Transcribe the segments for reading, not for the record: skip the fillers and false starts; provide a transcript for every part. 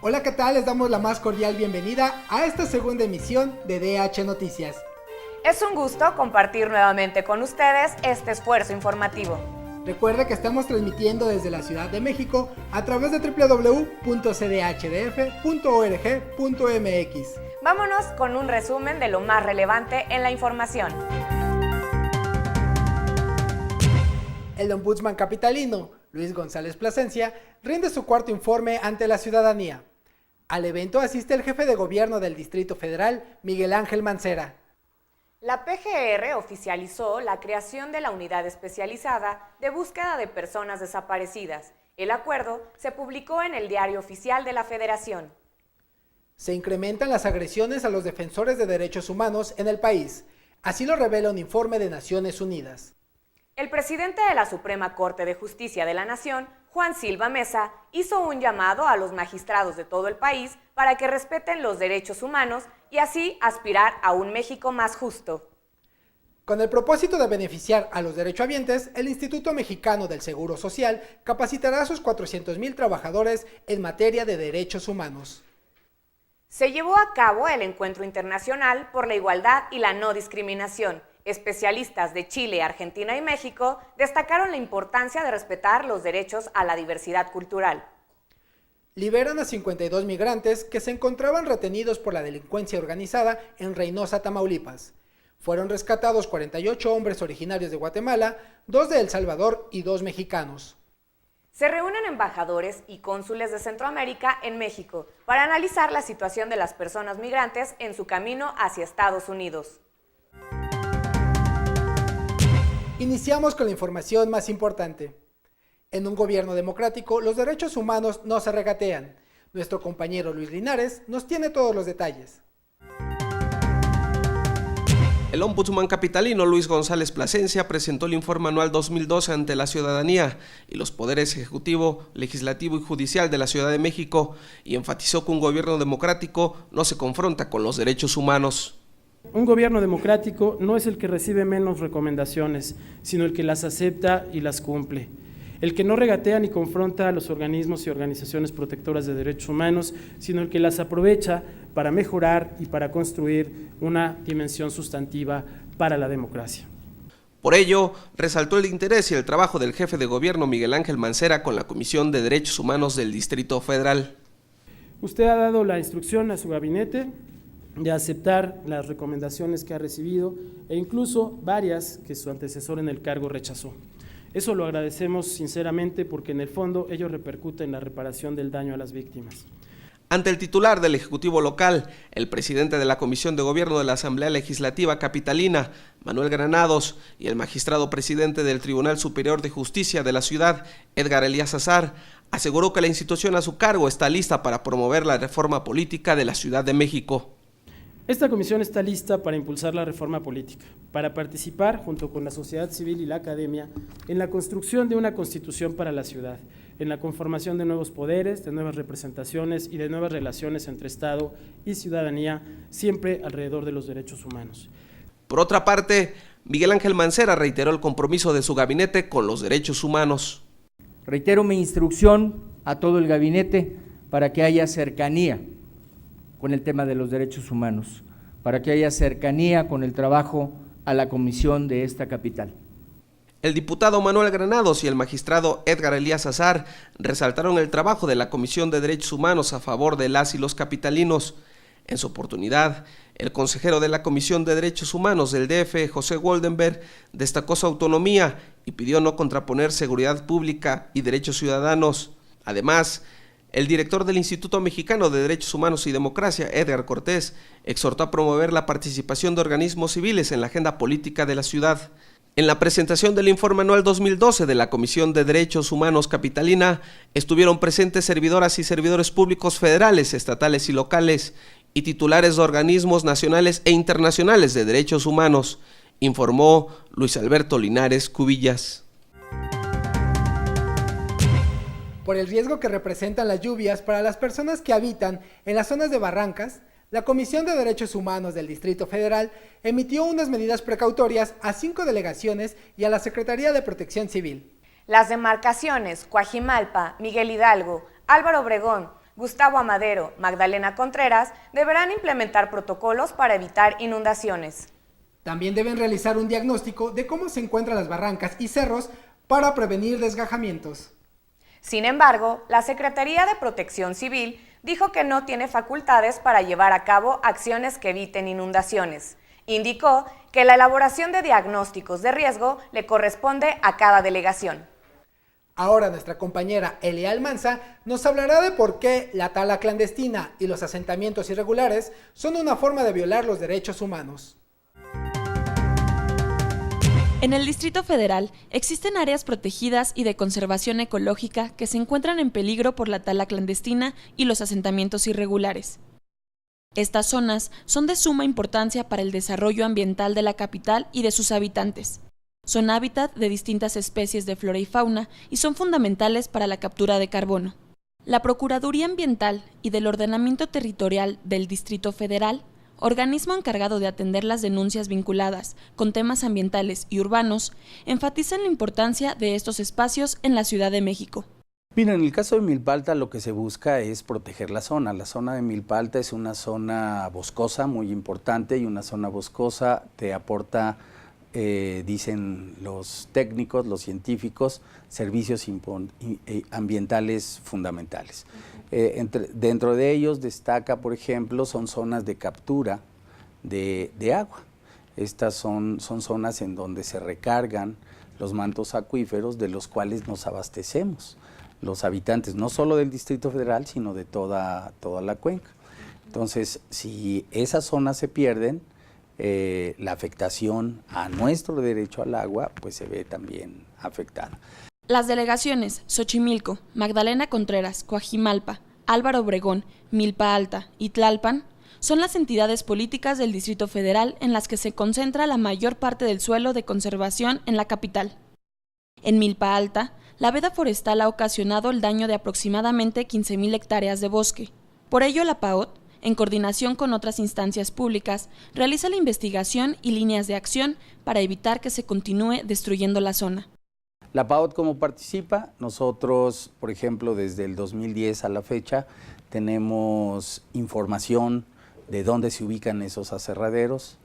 Hola, ¿qué tal? Les damos la más cordial bienvenida a esta segunda emisión de DH Noticias. Es un gusto compartir nuevamente con ustedes este esfuerzo informativo. Recuerde que estamos transmitiendo desde la Ciudad de México a través de www.cdhdf.org.mx. Vámonos con un resumen de lo más relevante en la información. El ombudsman capitalino, Luis González Plasencia, rinde su cuarto informe ante la ciudadanía. Al evento asiste el jefe de gobierno del Distrito Federal, Miguel Ángel Mancera. La PGR oficializó la creación de la Unidad Especializada de Búsqueda de Personas Desaparecidas. El acuerdo se publicó en el Diario Oficial de la Federación. Se incrementan las agresiones a los defensores de derechos humanos en el país. Así lo revela un informe de Naciones Unidas. El presidente de la Suprema Corte de Justicia de la Nación, Juan Silva Mesa, hizo un llamado a los magistrados de todo el país para que respeten los derechos humanos y así aspirar a un México más justo. Con el propósito de beneficiar a los derechohabientes, el Instituto Mexicano del Seguro Social capacitará a sus 400,000 trabajadores en materia de derechos humanos. Se llevó a cabo el Encuentro Internacional por la Igualdad y la No Discriminación. Especialistas de Chile, Argentina y México destacaron la importancia de respetar los derechos a la diversidad cultural. Liberan a 52 migrantes que se encontraban retenidos por la delincuencia organizada en Reynosa, Tamaulipas. Fueron rescatados 48 hombres originarios de Guatemala, 2 de El Salvador y 2 mexicanos. Se reúnen embajadores y cónsules de Centroamérica en México para analizar la situación de las personas migrantes en su camino hacia Estados Unidos. Iniciamos con la información más importante. En un gobierno democrático, los derechos humanos no se regatean. Nuestro compañero Luis Linares nos tiene todos los detalles. El ombudsman capitalino Luis González Plasencia presentó el informe anual 2012 ante la ciudadanía y los poderes ejecutivo, legislativo y judicial de la Ciudad de México y enfatizó que un gobierno democrático no se confronta con los derechos humanos. Un gobierno democrático no es el que recibe menos recomendaciones, sino el que las acepta y las cumple. El que no regatea ni confronta a los organismos y organizaciones protectoras de derechos humanos, sino el que las aprovecha para mejorar y para construir una dimensión sustantiva para la democracia. Por ello, resaltó el interés y el trabajo del jefe de gobierno Miguel Ángel Mancera con la Comisión de Derechos Humanos del Distrito Federal. Usted ha dado la instrucción a su gabinete de aceptar las recomendaciones que ha recibido e incluso varias que su antecesor en el cargo rechazó. Eso lo agradecemos sinceramente porque en el fondo ello repercute en la reparación del daño a las víctimas. Ante el titular del Ejecutivo local, el presidente de la Comisión de Gobierno de la Asamblea Legislativa Capitalina, Manuel Granados, y el magistrado presidente del Tribunal Superior de Justicia de la ciudad, Edgar Elías Azar, aseguró que la institución a su cargo está lista para promover la reforma política de la Ciudad de México. Esta comisión está lista para impulsar la reforma política, para participar junto con la sociedad civil y la academia en la construcción de una constitución para la ciudad, en la conformación de nuevos poderes, de nuevas representaciones y de nuevas relaciones entre Estado y ciudadanía, siempre alrededor de los derechos humanos. Por otra parte, Miguel Ángel Mancera reiteró el compromiso de su gabinete con los derechos humanos. Reitero mi instrucción a todo el gabinete para que haya cercanía con el tema de los derechos humanos, para que haya cercanía con el trabajo a la comisión de esta capital. El diputado Manuel Granados y el magistrado Edgar Elías Azar resaltaron el trabajo de la Comisión de Derechos Humanos a favor de las y los capitalinos. En su oportunidad, el consejero de la Comisión de Derechos Humanos del DF, José Goldenberg, destacó su autonomía y pidió no contraponer seguridad pública y derechos ciudadanos. Además, el director del Instituto Mexicano de Derechos Humanos y Democracia, Edgar Cortés, exhortó a promover la participación de organismos civiles en la agenda política de la ciudad. En la presentación del informe anual 2012 de la Comisión de Derechos Humanos Capitalina, estuvieron presentes servidoras y servidores públicos federales, estatales y locales, y titulares de organismos nacionales e internacionales de derechos humanos, informó Luis Alberto Linares Cubillas. Por el riesgo que representan las lluvias para las personas que habitan en las zonas de barrancas, la Comisión de Derechos Humanos del Distrito Federal emitió unas medidas precautorias a 5 delegaciones y a la Secretaría de Protección Civil. Las demarcaciones Coajimalpa, Miguel Hidalgo, Álvaro Obregón, Gustavo Amadero, Magdalena Contreras, deberán implementar protocolos para evitar inundaciones. También deben realizar un diagnóstico de cómo se encuentran las barrancas y cerros para prevenir desgajamientos. Sin embargo, la Secretaría de Protección Civil dijo que no tiene facultades para llevar a cabo acciones que eviten inundaciones. Indicó que la elaboración de diagnósticos de riesgo le corresponde a cada delegación. Ahora nuestra compañera Elia Almanza nos hablará de por qué la tala clandestina y los asentamientos irregulares son una forma de violar los derechos humanos. En el Distrito Federal existen áreas protegidas y de conservación ecológica que se encuentran en peligro por la tala clandestina y los asentamientos irregulares. Estas zonas son de suma importancia para el desarrollo ambiental de la capital y de sus habitantes. Son hábitat de distintas especies de flora y fauna y son fundamentales para la captura de carbono. La Procuraduría Ambiental y del Ordenamiento Territorial del Distrito Federal, organismo encargado de atender las denuncias vinculadas con temas ambientales y urbanos, enfatizan la importancia de estos espacios en la Ciudad de México. Mira, en el caso de Milpa Alta lo que se busca es proteger la zona. La zona de Milpa Alta es una zona boscosa muy importante y una zona boscosa te aporta, dicen los técnicos, los científicos, servicios ambientales fundamentales. Dentro de ellos destaca, por ejemplo, son zonas de captura de agua. Estas son zonas en donde se recargan los mantos acuíferos de los cuales nos abastecemos los habitantes, no solo del Distrito Federal, sino de toda la cuenca. Entonces, si esas zonas se pierden, la afectación a nuestro derecho al agua, pues se ve también afectada. Las delegaciones Xochimilco, Magdalena Contreras, Coajimalpa, Álvaro Obregón, Milpa Alta y Tlalpan son las entidades políticas del Distrito Federal en las que se concentra la mayor parte del suelo de conservación en la capital. En Milpa Alta, la veda forestal ha ocasionado el daño de aproximadamente 15,000 hectáreas de bosque. Por ello, la PAOT, en coordinación con otras instancias públicas, realiza la investigación y líneas de acción para evitar que se continúe destruyendo la zona. La PAOT, ¿cómo participa? Nosotros, por ejemplo, desde el 2010 a la fecha, tenemos información de dónde se ubican esos aserraderos,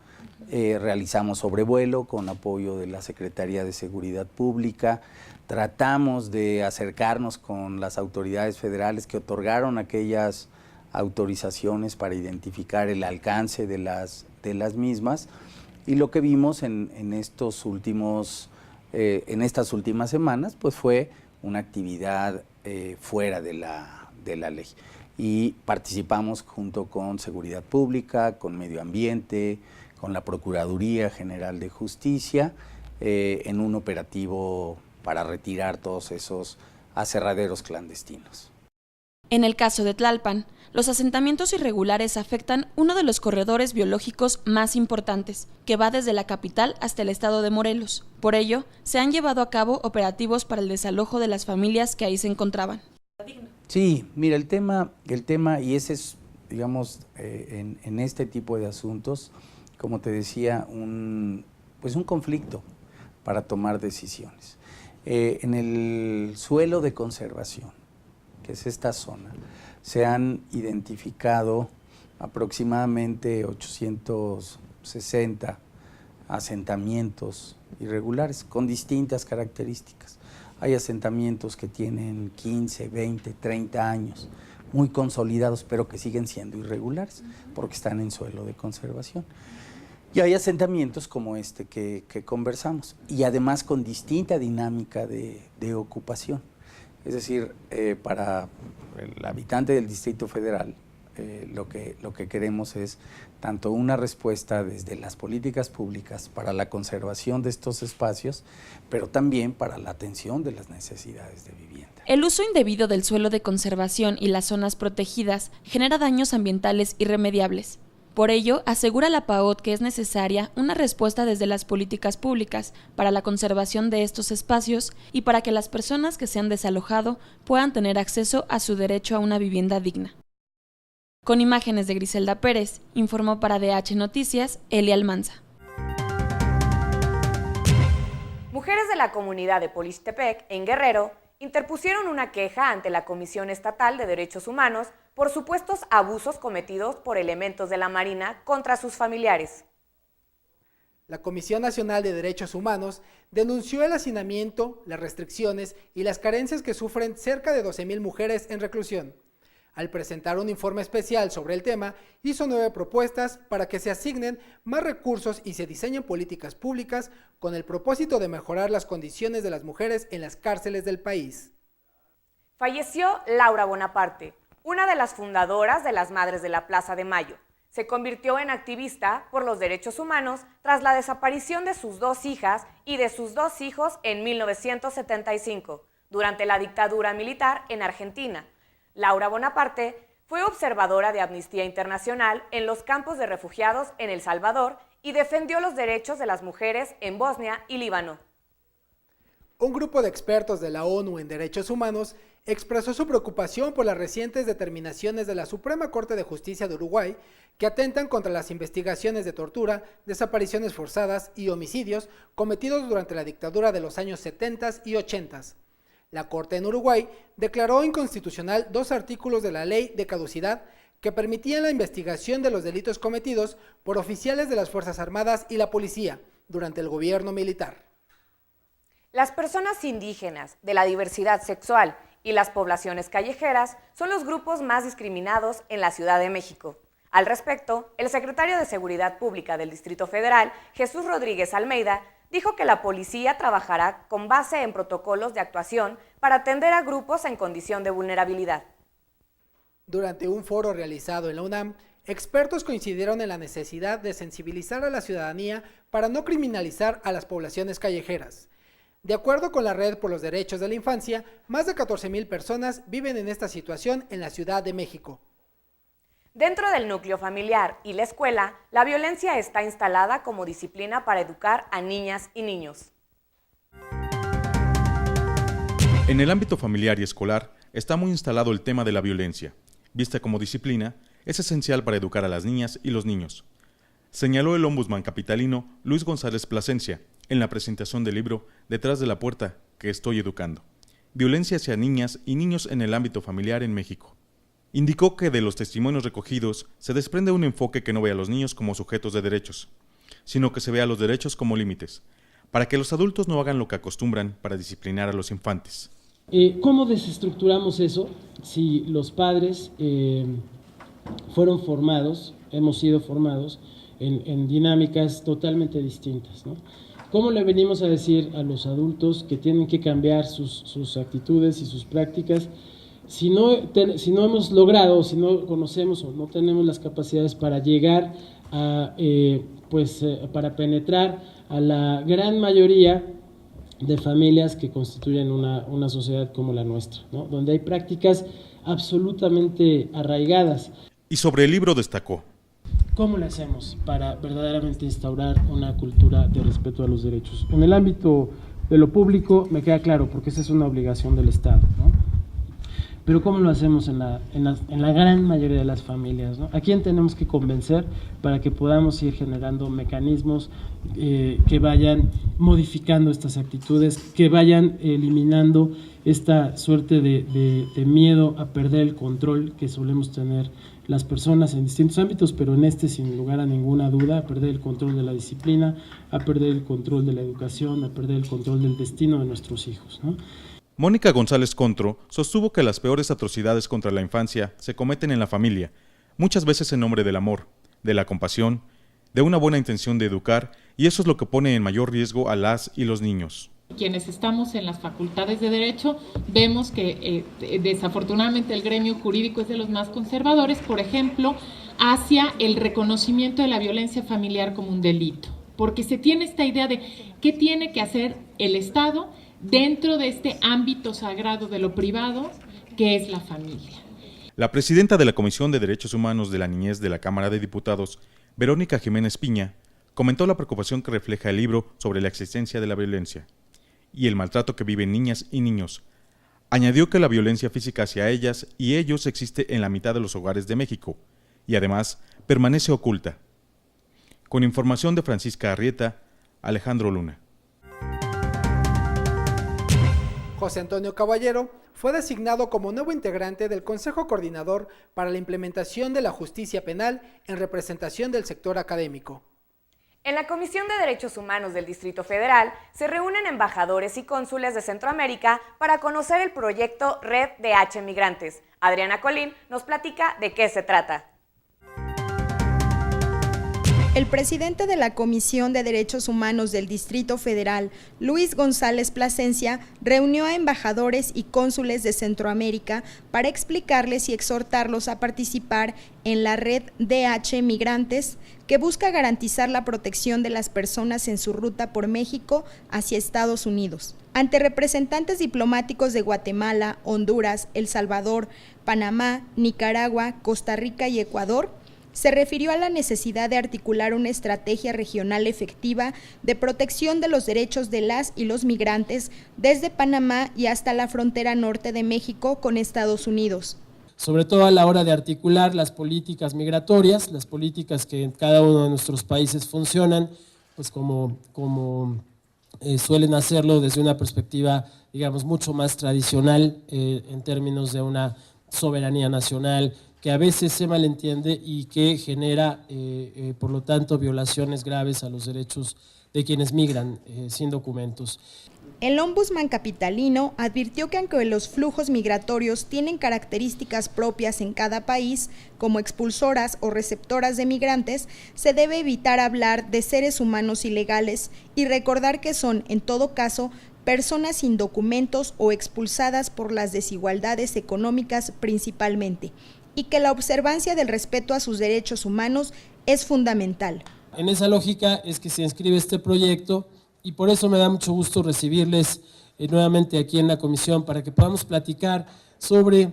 realizamos sobrevuelo con apoyo de la Secretaría de Seguridad Pública, tratamos de acercarnos con las autoridades federales que otorgaron aquellas autorizaciones para identificar el alcance de las mismas, y lo que vimos en estas últimas semanas pues fue una actividad fuera de la ley, y participamos junto con Seguridad Pública, con Medio Ambiente, con la Procuraduría General de Justicia en un operativo para retirar todos esos aserraderos clandestinos. En el caso de Tlalpan, los asentamientos irregulares afectan uno de los corredores biológicos más importantes, que va desde la capital hasta el estado de Morelos. Por ello, se han llevado a cabo operativos para el desalojo de las familias que ahí se encontraban. Sí, mira, el tema, y ese es, digamos, en este tipo de asuntos, como te decía, un conflicto para tomar decisiones. En el suelo de conservación, que es esta zona, se han identificado aproximadamente 860 asentamientos irregulares con distintas características. Hay asentamientos que tienen 15, 20, 30 años, muy consolidados, pero que siguen siendo irregulares porque están en suelo de conservación. Y hay asentamientos como este que conversamos, y además con distinta dinámica de ocupación. Es decir, para el habitante del Distrito Federal, lo que queremos es tanto una respuesta desde las políticas públicas para la conservación de estos espacios, pero también para la atención de las necesidades de vivienda. El uso indebido del suelo de conservación y las zonas protegidas genera daños ambientales irremediables. Por ello, asegura la PAOT que es necesaria una respuesta desde las políticas públicas para la conservación de estos espacios y para que las personas que se han desalojado puedan tener acceso a su derecho a una vivienda digna. Con imágenes de Griselda Pérez, informó para DH Noticias, Elia Almanza. Mujeres de la comunidad de Polixtepec, en Guerrero, interpusieron una queja ante la Comisión Estatal de Derechos Humanos por supuestos abusos cometidos por elementos de la Marina contra sus familiares. La Comisión Nacional de Derechos Humanos denunció el hacinamiento, las restricciones y las carencias que sufren cerca de 12,000 mujeres en reclusión. Al presentar un informe especial sobre el tema, hizo 9 propuestas para que se asignen más recursos y se diseñen políticas públicas con el propósito de mejorar las condiciones de las mujeres en las cárceles del país. Falleció Laura Bonaparte, una de las fundadoras de las Madres de la Plaza de Mayo. Se convirtió en activista por los derechos humanos tras la desaparición de sus 2 hijas y de sus 2 hijos en 1975, durante la dictadura militar en Argentina. Laura Bonaparte fue observadora de Amnistía Internacional en los campos de refugiados en El Salvador y defendió los derechos de las mujeres en Bosnia y Líbano. Un grupo de expertos de la ONU en Derechos Humanos expresó su preocupación por las recientes determinaciones de la Suprema Corte de Justicia de Uruguay que atentan contra las investigaciones de tortura, desapariciones forzadas y homicidios cometidos durante la dictadura de los años 70 y 80. La Corte en Uruguay declaró inconstitucional 2 artículos de la Ley de Caducidad que permitían la investigación de los delitos cometidos por oficiales de las Fuerzas Armadas y la Policía durante el gobierno militar. Las personas indígenas, de la diversidad sexual y las poblaciones callejeras son los grupos más discriminados en la Ciudad de México. Al respecto, el secretario de Seguridad Pública del Distrito Federal, Jesús Rodríguez Almeida, dijo que la policía trabajará con base en protocolos de actuación para atender a grupos en condición de vulnerabilidad. Durante un foro realizado en la UNAM, expertos coincidieron en la necesidad de sensibilizar a la ciudadanía para no criminalizar a las poblaciones callejeras. De acuerdo con la Red por los Derechos de la Infancia, más de 14,000 personas viven en esta situación en la Ciudad de México. Dentro del núcleo familiar y la escuela, la violencia está instalada como disciplina para educar a niñas y niños. En el ámbito familiar y escolar está muy instalado el tema de la violencia. Vista como disciplina, es esencial para educar a las niñas y los niños, señaló el ombudsman capitalino Luis González Plasencia en la presentación del libro Detrás de la puerta que estoy educando, violencia hacia niñas y niños en el ámbito familiar en México. Indicó que de los testimonios recogidos se desprende un enfoque que no ve a los niños como sujetos de derechos, sino que se ve a los derechos como límites, para que los adultos no hagan lo que acostumbran para disciplinar a los infantes. ¿Cómo desestructuramos eso? Si los padres fueron formados, hemos sido formados en dinámicas totalmente distintas, ¿no? ¿Cómo le venimos a decir a los adultos que tienen que cambiar sus actitudes y sus prácticas si no hemos logrado, si no conocemos o no tenemos las capacidades para llegar a, para penetrar a la gran mayoría de familias que constituyen una sociedad como la nuestra, ¿no? Donde hay prácticas absolutamente arraigadas? Y sobre el libro destacó: ¿cómo le hacemos para verdaderamente instaurar una cultura de respeto a los derechos? En el ámbito de lo público me queda claro, porque esa es una obligación del Estado, ¿no? Pero ¿cómo lo hacemos en la gran mayoría de las familias, ¿no? ¿A quién tenemos que convencer para que podamos ir generando mecanismos que vayan modificando estas actitudes, que vayan eliminando esta suerte de miedo a perder el control que solemos tener las personas en distintos ámbitos, pero en este sin lugar a ninguna duda, a perder el control de la disciplina, a perder el control de la educación, a perder el control del destino de nuestros hijos, ¿no? Mónica González Contro sostuvo que las peores atrocidades contra la infancia se cometen en la familia, muchas veces en nombre del amor, de la compasión, de una buena intención de educar, y eso es lo que pone en mayor riesgo a las y los niños. Quienes estamos en las facultades de Derecho vemos que desafortunadamente el gremio jurídico es de los más conservadores, por ejemplo, hacia el reconocimiento de la violencia familiar como un delito, porque se tiene esta idea de qué tiene que hacer el Estado dentro de este ámbito sagrado de lo privado, que es la familia. La presidenta de la Comisión de Derechos Humanos de la Niñez de la Cámara de Diputados, Verónica Jiménez Piña, comentó la preocupación que refleja el libro sobre la existencia de la violencia y el maltrato que viven niñas y niños. Añadió que la violencia física hacia ellas y ellos existe en la mitad de los hogares de México y además permanece oculta. Con información de Francisca Arrieta, Alejandro Luna. José Antonio Caballero, fue designado como nuevo integrante del Consejo Coordinador para la implementación de la justicia penal en representación del sector académico. En la Comisión de Derechos Humanos del Distrito Federal se reúnen embajadores y cónsules de Centroamérica para conocer el proyecto Red DH Migrantes. Adriana Colín nos platica de qué se trata. El presidente de la Comisión de Derechos Humanos del Distrito Federal, Luis González Plasencia, reunió a embajadores y cónsules de Centroamérica para explicarles y exhortarlos a participar en la red DH Migrantes, que busca garantizar la protección de las personas en su ruta por México hacia Estados Unidos. Ante representantes diplomáticos de Guatemala, Honduras, El Salvador, Panamá, Nicaragua, Costa Rica y Ecuador, se refirió a la necesidad de articular una estrategia regional efectiva de protección de los derechos de las y los migrantes desde Panamá y hasta la frontera norte de México con Estados Unidos. Sobre todo a la hora de articular las políticas migratorias, las políticas que en cada uno de nuestros países funcionan, pues como suelen hacerlo desde una perspectiva, digamos, mucho más tradicional en términos de una soberanía nacional, que a veces se malentiende y que genera, por lo tanto, violaciones graves a los derechos de quienes migran sin documentos. El ombudsman capitalino advirtió que aunque los flujos migratorios tienen características propias en cada país, como expulsoras o receptoras de migrantes, se debe evitar hablar de seres humanos ilegales y recordar que son, en todo caso, personas sin documentos o expulsadas por las desigualdades económicas principalmente, y que la observancia del respeto a sus derechos humanos es fundamental. En esa lógica es que se inscribe este proyecto y por eso me da mucho gusto recibirles nuevamente aquí en la comisión para que podamos platicar sobre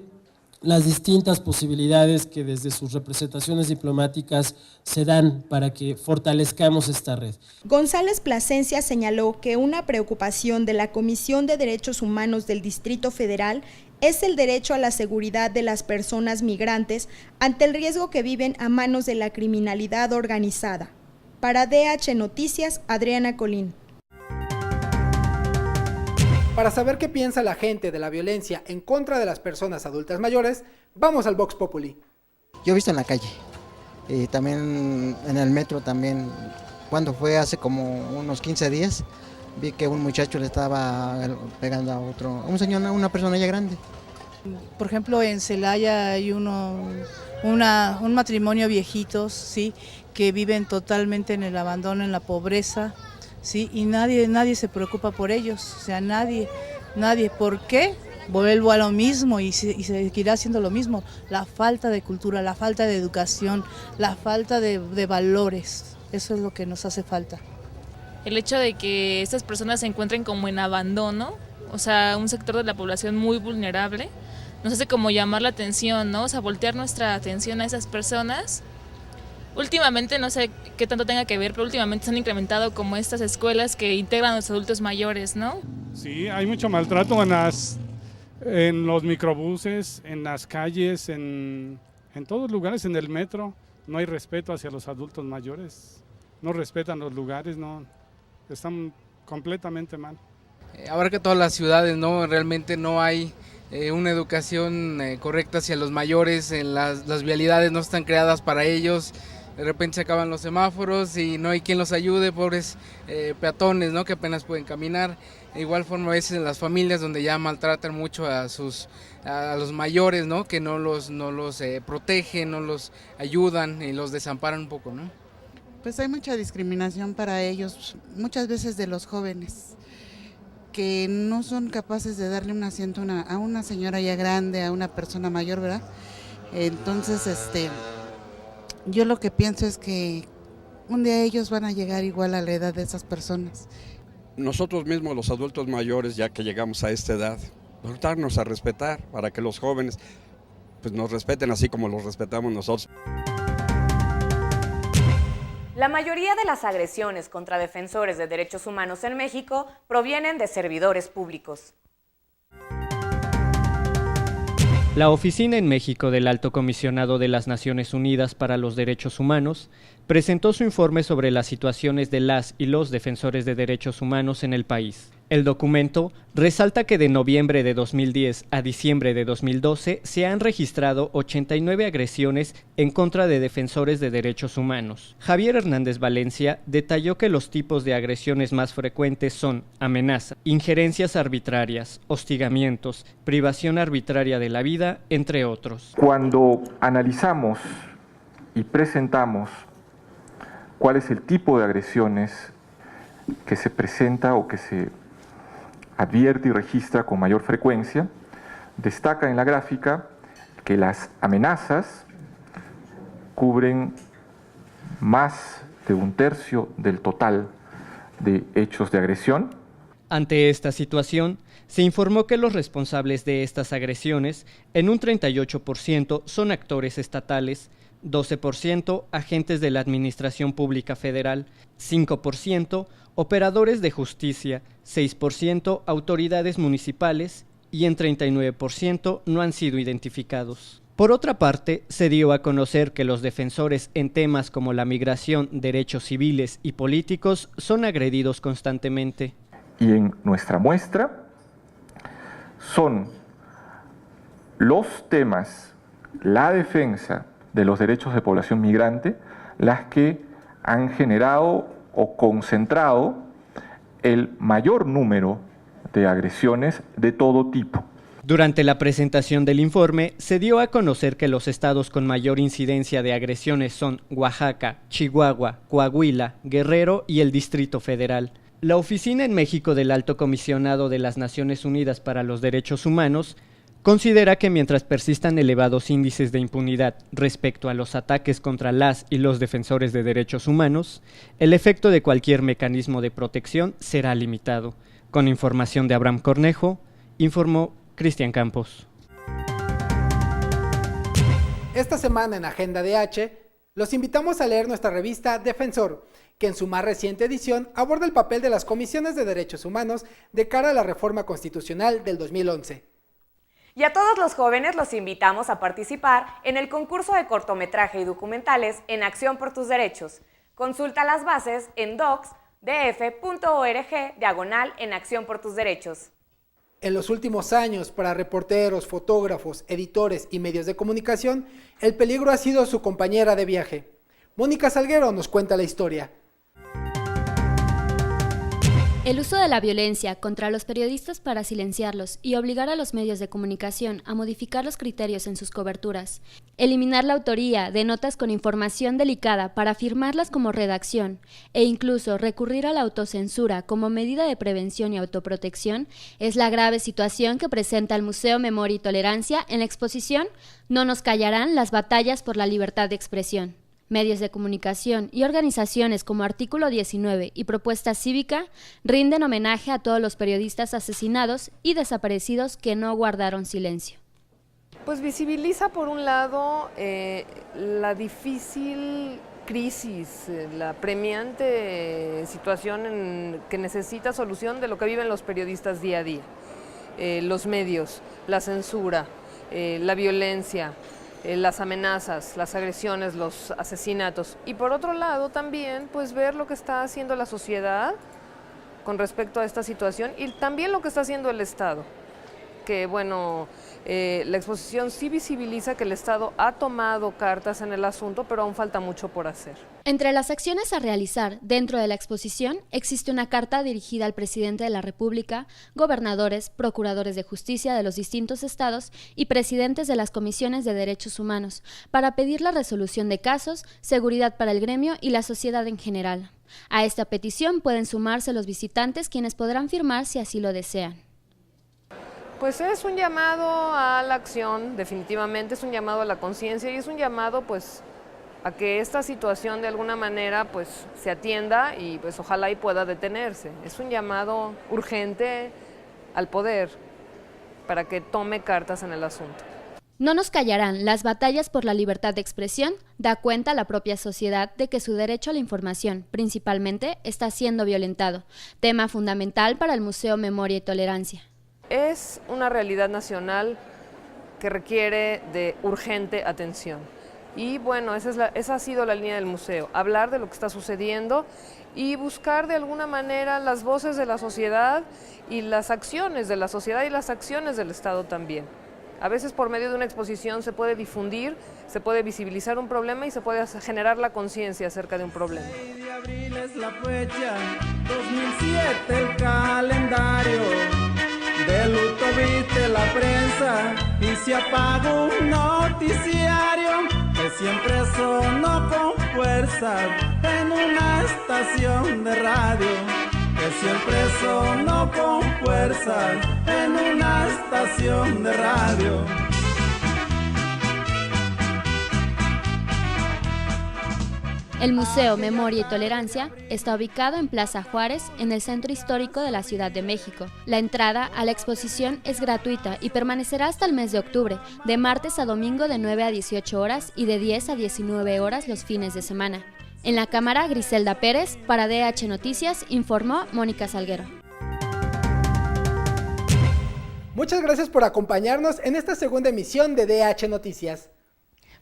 las distintas posibilidades que desde sus representaciones diplomáticas se dan para que fortalezcamos esta red. González Plasencia señaló que una preocupación de la Comisión de Derechos Humanos del Distrito Federal es el derecho a la seguridad de las personas migrantes ante el riesgo que viven a manos de la criminalidad organizada. Para DH Noticias, Adriana Colín. Para saber qué piensa la gente de la violencia en contra de las personas adultas mayores, vamos al Vox Populi. Yo he visto en la calle, también en el metro también, cuando fue hace como unos 15 días, vi que un muchacho le estaba pegando a un señor, una persona ya grande. Por ejemplo, en Celaya hay un matrimonio viejitos, ¿sí?, que viven totalmente en el abandono, en la pobreza, ¿sí?, y nadie se preocupa por ellos, o sea, nadie. ¿Por qué? Vuelvo a lo mismo y seguirá siendo lo mismo, la falta de cultura, la falta de educación, la falta de valores, eso es lo que nos hace falta. El hecho de que estas personas se encuentren como en abandono, o sea, un sector de la población muy vulnerable, nos hace como llamar la atención, ¿no? O sea, voltear nuestra atención a esas personas. Últimamente, no sé qué tanto tenga que ver, pero últimamente se han incrementado como estas escuelas que integran a los adultos mayores, ¿no? Sí, hay mucho maltrato en los microbuses, en las calles, en todos lugares, en el metro. No hay respeto hacia los adultos mayores, no respetan los lugares, no, están completamente mal. Abarca todas las ciudades, ¿no? Realmente no hay una educación correcta hacia los mayores, las vialidades no están creadas para ellos. De repente se acaban los semáforos y no hay quien los ayude, pobres peatones, ¿no?, que apenas pueden caminar. De igual forma a veces en las familias donde ya maltratan mucho a los mayores, ¿no?, que no los protegen, no los ayudan y los desamparan un poco, ¿no? Pues hay mucha discriminación para ellos, muchas veces de los jóvenes, que no son capaces de darle un asiento a una señora ya grande, a una persona mayor, ¿verdad? Entonces, yo lo que pienso es que un día ellos van a llegar igual a la edad de esas personas. Nosotros mismos, los adultos mayores, ya que llegamos a esta edad, darnos a respetar para que los jóvenes pues, nos respeten así como los respetamos nosotros. La mayoría de las agresiones contra defensores de derechos humanos en México provienen de servidores públicos. La Oficina en México del Alto Comisionado de las Naciones Unidas para los Derechos Humanos presentó su informe sobre las situaciones de las y los defensores de derechos humanos en el país. El documento resalta que de noviembre de 2010 a diciembre de 2012 se han registrado 89 agresiones en contra de defensores de derechos humanos. Javier Hernández Valencia detalló que los tipos de agresiones más frecuentes son amenaza, injerencias arbitrarias, hostigamientos, privación arbitraria de la vida, entre otros. Cuando analizamos y presentamos cuál es el tipo de agresiones que se presenta o que se advierte y registra con mayor frecuencia, destaca en la gráfica que las amenazas cubren más de un tercio del total de hechos de agresión. Ante esta situación, se informó que los responsables de estas agresiones, en un 38%, son actores estatales, 12% agentes de la Administración Pública Federal, 5% operadores de justicia, 6% autoridades municipales y en 39% no han sido identificados. Por otra parte, se dio a conocer que los defensores en temas como la migración, derechos civiles y políticos son agredidos constantemente. Y en nuestra muestra son los temas, la defensa de los derechos de población migrante, las que han generado o concentrado el mayor número de agresiones de todo tipo. Durante la presentación del informe, se dio a conocer que los estados con mayor incidencia de agresiones son Oaxaca, Chihuahua, Coahuila, Guerrero y el Distrito Federal. La Oficina en México del Alto Comisionado de las Naciones Unidas para los Derechos Humanos considera que mientras persistan elevados índices de impunidad respecto a los ataques contra las y los defensores de derechos humanos, el efecto de cualquier mecanismo de protección será limitado. Con información de Abraham Cornejo, informó Cristian Campos. Esta semana en Agenda DH, los invitamos a leer nuestra revista Defensor, que en su más reciente edición aborda el papel de las comisiones de derechos humanos de cara a la reforma constitucional del 2011. Y a todos los jóvenes los invitamos a participar en el concurso de cortometraje y documentales En Acción por tus Derechos. Consulta las bases en docsdf.org/En Acción por tus Derechos. En los últimos años, para reporteros, fotógrafos, editores y medios de comunicación, el peligro ha sido su compañera de viaje. Mónica Salguero nos cuenta la historia. El uso de la violencia contra los periodistas para silenciarlos y obligar a los medios de comunicación a modificar los criterios en sus coberturas, eliminar la autoría de notas con información delicada para firmarlas como redacción e incluso recurrir a la autocensura como medida de prevención y autoprotección es la grave situación que presenta el Museo Memoria y Tolerancia en la exposición No nos callarán las batallas por la libertad de expresión. Medios de comunicación y organizaciones como Artículo 19 y Propuesta Cívica rinden homenaje a todos los periodistas asesinados y desaparecidos que no guardaron silencio. Pues visibiliza por un lado la difícil crisis, la premiante situación que necesita solución de lo que viven los periodistas día a día. Los medios, la censura, la violencia, las amenazas, las agresiones, los asesinatos. Y por otro lado también pues ver lo que está haciendo la sociedad con respecto a esta situación y también lo que está haciendo el Estado. Que bueno, la exposición sí visibiliza que el Estado ha tomado cartas en el asunto, pero aún falta mucho por hacer. Entre las acciones a realizar dentro de la exposición existe una carta dirigida al presidente de la República, gobernadores, procuradores de justicia de los distintos estados y presidentes de las comisiones de derechos humanos para pedir la resolución de casos, seguridad para el gremio y la sociedad en general. A esta petición pueden sumarse los visitantes, quienes podrán firmar si así lo desean. Pues es un llamado a la acción, definitivamente es un llamado a la conciencia y es un llamado pues a que esta situación de alguna manera pues se atienda y pues ojalá y pueda detenerse. Es un llamado urgente al poder para que tome cartas en el asunto. No nos callarán las batallas por la libertad de expresión, da cuenta a la propia sociedad de que su derecho a la información, principalmente, está siendo violentado, tema fundamental para el Museo Memoria y Tolerancia. Es una realidad nacional que requiere de urgente atención. Y bueno, esa ha sido la línea del museo, hablar de lo que está sucediendo y buscar de alguna manera las voces de la sociedad y las acciones de la sociedad y las acciones del Estado también. A veces por medio de una exposición se puede difundir, se puede visibilizar un problema y se puede generar la conciencia acerca de un problema. De abril es la fecha, 2007 el calendario, de luto viste la prensa y se apagó un noticiario que siempre sonó con fuerza en una estación de radio, que siempre sonó con fuerza en una estación de radio. El Museo Memoria y Tolerancia está ubicado en Plaza Juárez, en el centro histórico de la Ciudad de México. La entrada a la exposición es gratuita y permanecerá hasta el mes de octubre, de martes a domingo de 9 a 18 horas y de 10 a 19 horas los fines de semana. En la cámara, Griselda Pérez, para DH Noticias, informó Mónica Salguero. Muchas gracias por acompañarnos en esta segunda emisión de DH Noticias.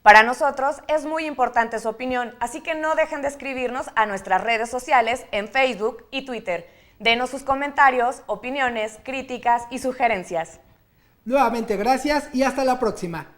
Para nosotros es muy importante su opinión, así que no dejen de escribirnos a nuestras redes sociales en Facebook y Twitter. Denos sus comentarios, opiniones, críticas y sugerencias. Nuevamente gracias y hasta la próxima.